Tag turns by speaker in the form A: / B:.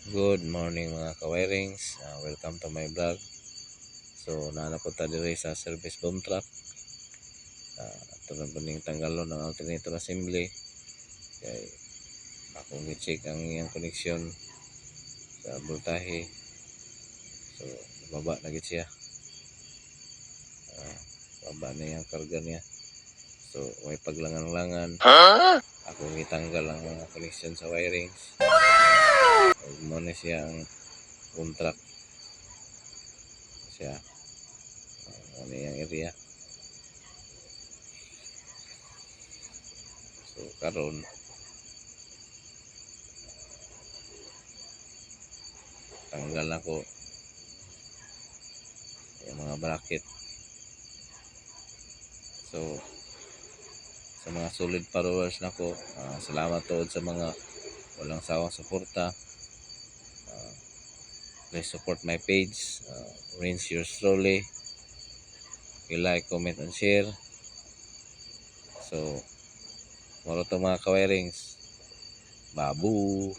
A: Good morning mga ka-wirings. Welcome to my vlog. So nanapunta diri sa service boom truck. Ito na puning tanggalon ng alternator assembly. Kay akong i-check ang iyang koneksyon sa voltahe. So baba na gid siya. Baba na yung karga niya. So may paglangan-langan. Akong itanggal ang mga koneksyon sa wirings. Mo na siya ang boom truck. Siya. Ano yung area. So karon tanggal ako yung mga bracket. So sa mga solid followers nako, salamat tuod sa mga walang sawang suporta. Please support my page, Rinse Yours Slowly. I-like, comment, and share. So moro to mga ka-wirings. Babu.